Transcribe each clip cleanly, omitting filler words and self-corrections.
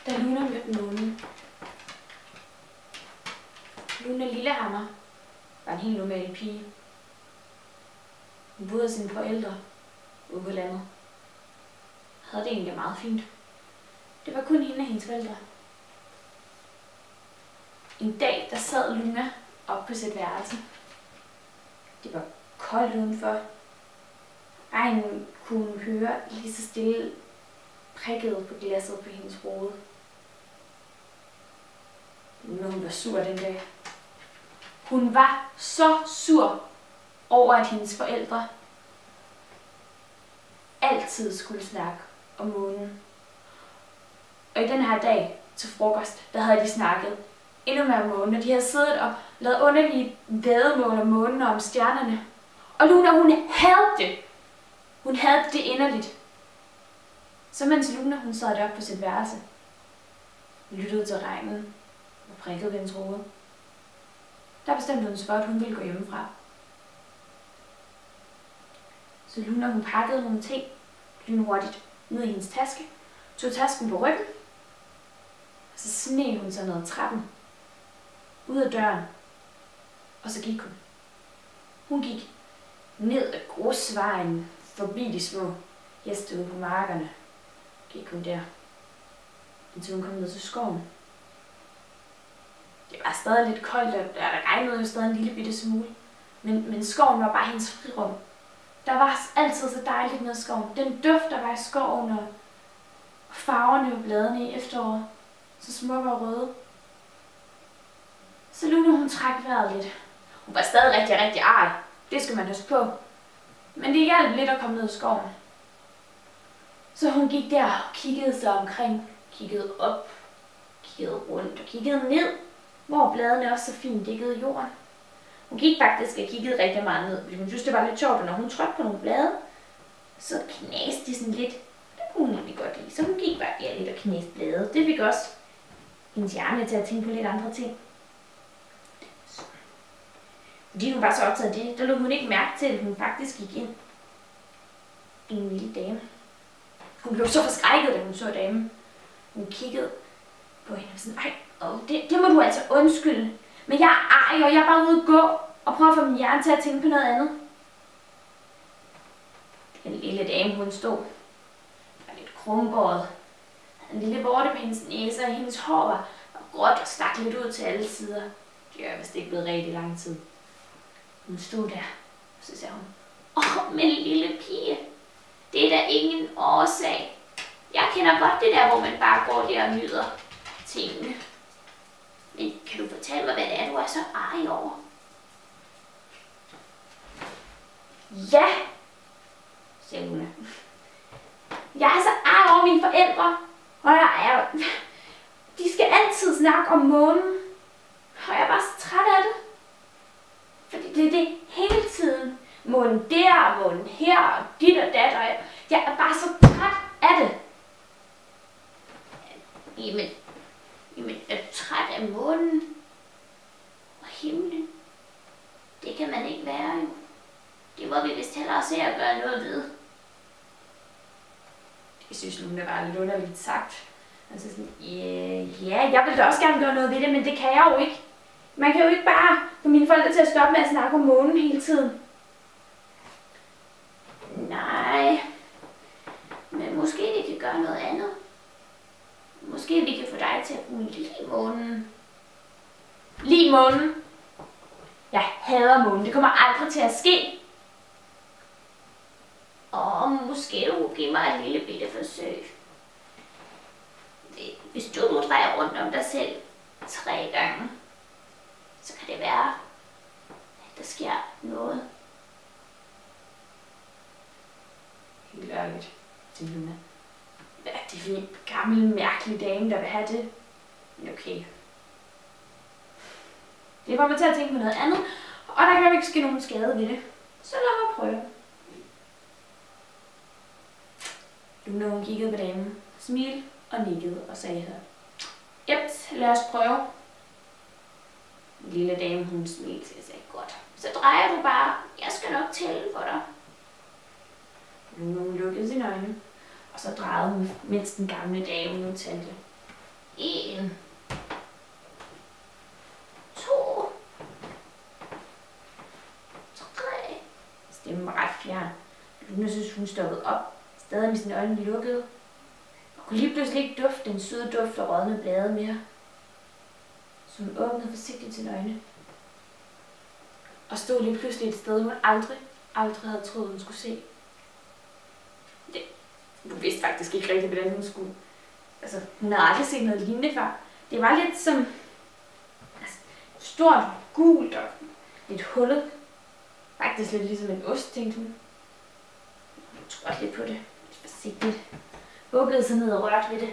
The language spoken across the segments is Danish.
da Luna mødte månen. Luna Lillehammer var en helt normal pige. Hun boede hos sine forældre ude på landet. Havde det egentlig meget fint. Det var kun hende og hendes forældre. En dag, der sad Luna op på sit værelse. Det var koldt udenfor. Regnen kunne hun høre lige så stille prikkede på glasset på hendes hoved. Luna, hun var sur den dag. Hun var så sur over, at hendes forældre altid skulle snakke om månen. Og i den her dag til frokost, der havde de snakket endnu mere om månen, og de havde siddet og lavet underlige væddemål om månen og om stjernerne. Og Luna, hun havde det. Hun havde det inderligt. Så mens Luna, hun sad deroppe på sit værelse, lyttede til regnen og prikkede ved hendes hoved, der bestemte hun sig for, at hun ville gå hjemmefra. Så Luna, hun pakkede nogle ting lynhurtigt ned i hendes taske, tog tasken på ryggen, og så sneg hun sig ned ad trappen, ud af døren, og så gik hun. Hun gik ned ad grusvejen, forbi de små heste ude på markerne. Gik hun der, indtil hun kom ned til skoven. Det var stadig lidt koldt, og der regnede jo stadig en lille bitte smule. Men skoven var bare hendes frirum. Der var altid så dejligt nede i skoven. Den duft, der var i skoven, og farverne og bladene i efteråret, så smukke og røde. Så Luna, hun trak vejret lidt. Hun var stadig rigtig arg. Det skal man huske på. Men det hjalp lidt at komme ned i skoven. Så hun gik der og kiggede sig omkring. Kiggede op, kiggede rundt og kiggede ned, hvor bladene også så fint dækkede jorden. Hun gik faktisk og kiggede rigtig meget ned, fordi hun synes, det var lidt sjovt, og når hun trådte på nogle blade, så knaste de sådan lidt. Det kunne hun egentlig godt lide. Så hun gik bare lidt og knaste blade. Det fik også hendes hjerne til at tænke på lidt andre ting. Fordi hun var så optaget af det, der lå hun ikke mærke til, at hun faktisk gik ind i en lille dame. Hun blev så forskrækket, da hun så damen. Hun kiggede på hende og sådan, ej, det må du altså undskylde. Men jeg er arg, og jeg er bare ude at gå og prøve at få min hjerne til at tænke på noget andet. Den lille dame, hun stod, var lidt krumbåret. En lille vorte på hendes næse, og hendes hår var gråt og stak lidt ud til alle sider. Det er vist ikke blevet rigtig lang tid. Hun stod der, og så sagde hun, men lille pige, det er da ingen årsag. Jeg kender godt det der, hvor man bare går der og nyder tingene. Men kan du fortælle mig, hvad det er, du er så arg over? Ja, sagde Luna. Jeg er så arg over mine forældre, og de skal altid snakke om månen, og jeg er bare så træt af det. Fordi det er det hele tiden. Månen der, månen her, og dit og dat, og jeg er bare så træt af det. Jamen, er du træt af månen og himlen? Det kan man ikke være, jo. Det må vi vist hellere se at gøre noget ved. Det synes Luna var lidt underligt sagt. Altså sådan, ja, jeg vil da også gerne gøre noget ved det, men det kan jeg jo ikke. Man kan jo ikke bare få mine forældre til at stoppe med at snakke om månen hele tiden. Nej, men måske vi kan gøre noget andet. Måske vi kan få dig til at kunne lide månen. Lide månen? Jeg hader månen. Det kommer aldrig til at ske. Og måske du kunne give mig et lille bitte forsøg. Hvis du drejer rundt om dig selv 3 gange, så kan det være, at der sker noget. Helt ærligt, til Luna. Hvad er det for en gammel, mærkelig dame, der vil have det? Men okay. Det får mig til at tænke på noget andet, og der kan jo ikke ske nogen skade ved det. Så lad mig prøve. Luna, hun kiggede på damen, smilede og nikkede og sagde så, jeps, lad os prøve. Den lille dame, hun smilte og sagde, godt. Så drejer du bare, jeg skal nok tælle for dig. Luna, hun lukkede sine øjne, og så drejede hun, mens den gamle dame, hun talte. 1, 2, 3. Stemmen var ret fjern. Luna synes, hun stoppede op, stadig med sine øjne lukkede, og kunne lige pludselig ikke dufte den søde duft af rådne blade mere. Så hun åbnede forsigtigt sine øjne, og stod lige pludselig et sted, hun aldrig havde troet, hun skulle se. Hun vidste faktisk ikke rigtig, hvordan hun skulle. Altså, hun havde aldrig set noget lignende før. Det var lidt som stort, gult og lidt hullet. Faktisk lidt ligesom en ost, tænkte hun. Hun tog også lidt på det. Lidt forsigtigt. Bukkede sig ned og rørte ved det.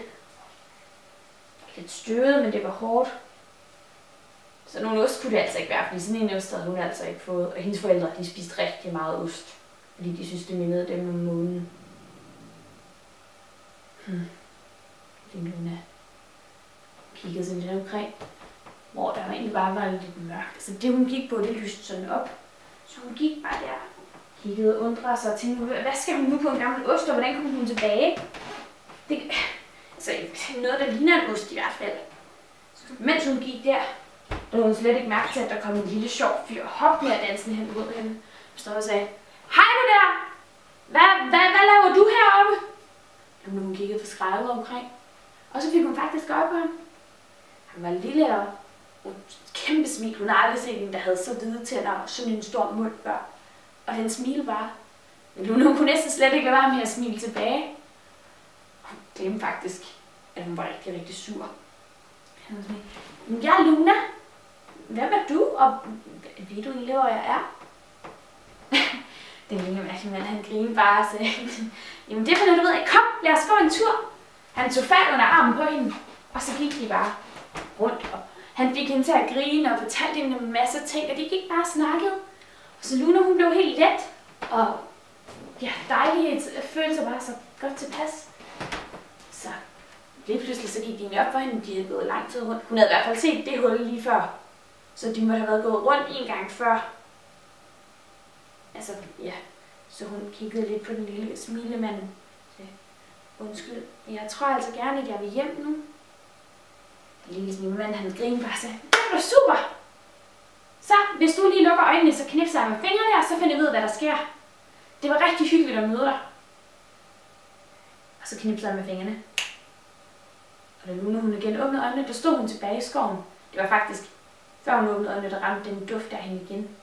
Lidt støvet, men det var hårdt. Så nogle ost kunne det altså ikke være, fordi sådan en ost havde hun altså ikke fået. Og hendes forældre, de spiste rigtig meget ost. Fordi de synes, det mindede dem om månen. Luna kiggede sig lidt omkring, hvor der egentlig bare var lidt mørkt. Altså det hun gik på, det lyste sådan op. Så hun gik bare der, kiggede og undrede sig og tænkte, hvad skal hun nu på en gammel ost, og hvordan kommer hun tilbage? Altså noget, der ligner en ost i hvert fald. Så mens hun gik der, havde hun slet ikke mærke til, at der kom en lille sjov fyr hoppende og dansende hen mod hende. Hun stod og sagde, hej du der! Hvad laver du heroppe? Luna hun kiggede forskrækket omkring, og så fik hun faktisk øje på ham. Han var lille og kæmpe smil. Hun har aldrig set en, der havde så hvide tænder og sådan en stor mund før. Og den smil var. Men Luna hun kunne næsten slet ikke lade være med at smile tilbage. Hun glemte faktisk, at hun var rigtig, rigtig sur. Han var sådan, men jeg er Luna. Hvem er du? Og ved du egentlig, hvor jeg er? Den lille mærkelige mand, han grinede bare og sagde, jamen det finder du ved af. Kom, lad os gå en tur. Han tog fat under armen på hende, og så gik de bare rundt. Og han fik hende til at grine og fortalte hende en masse ting, og de gik bare og snakkede. Og så Luna hun blev helt let, og ja, dejlighedsfølelser var så godt tilpas. Så lige pludselig så gik de op for hende, de havde gået lang tid rundt. Hun havde i hvert fald set det hul lige før, så de måtte have været gået rundt en gang før. Altså, ja, så hun kiggede lidt på den lille smilemand. Undskyld, jeg tror altså gerne, at jeg vil hjem nu. Den lille smilemand, han grinede bare og sagde, det var super! Så, hvis du lige lukker øjnene, så knipser jeg med fingrene, og så finder jeg ud, hvad der sker. Det var rigtig hyggeligt at møde dig. Og så knipser jeg med fingrene. Og da Luna hun igen åbnede øjnene, der stod hun tilbage i skoven. Det var faktisk, før hun åbnede øjnene, der ramte den duft af hende igen.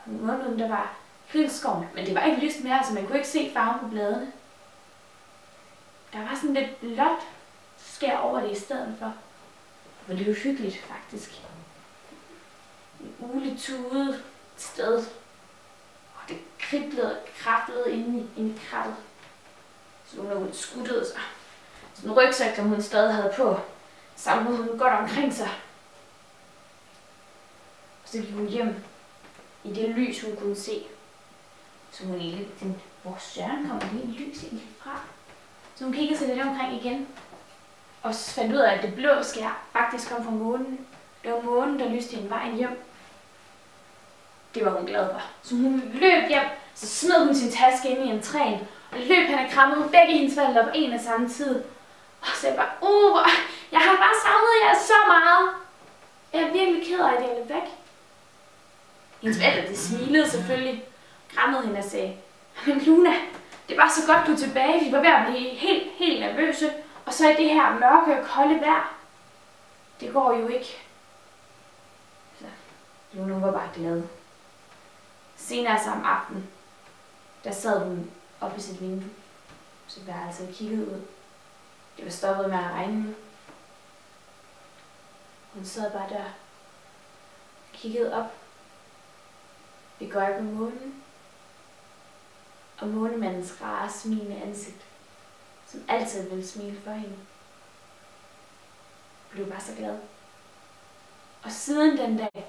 Hun åbnede dem, der var helt skoven, men det var ikke lyst mere, så man kunne ikke se farven på bladene. Der var sådan lidt blåt skær over det i stedet for. Det var lidt hyggeligt, faktisk. En uletudet sted. Og det kriblede og krablede inde i krattet. Så hun skuttede sig. Så en rygsæk, som hun stadig havde på, samlede hun godt omkring sig. Og så gik hun hjem i det lys, hun kunne se. Så hun egentlig tænkte, hvor søren kommer det lys egentlig fra? Så hun kiggede sig lidt omkring igen, og fandt ud af, at det blå skær faktisk kom fra månen. Det var månen, der lyste hende vejen hjem. Det var hun glad for. Så hun løb hjem, så smed hun sin taske ind i en træn, og løb hen og krammede begge hendes forældre på en og samme tid. Og så jeg bare, jeg har bare savnet jer så meget. Jeg er virkelig ked af, at jeg løb væk. Hendes forældre, de smilede selvfølgelig, krammede hende og sagde, men Luna, det var så godt, du er tilbage. Vi var ved at blive helt nervøse. Og så i det her mørke og kolde vejr. Det går jo ikke. Så Luna var bare glad. Senere samme aften, der sad hun oppe i sit vindue. Så værelset og kiggede ud. Det var stoppet med at regne nu. Hun sad bare der. Kiggede op. Vi går på månen. Og månemandens rare, smilende ansigt, som altid ville smile for hende, blev bare så glad. Og siden den dag,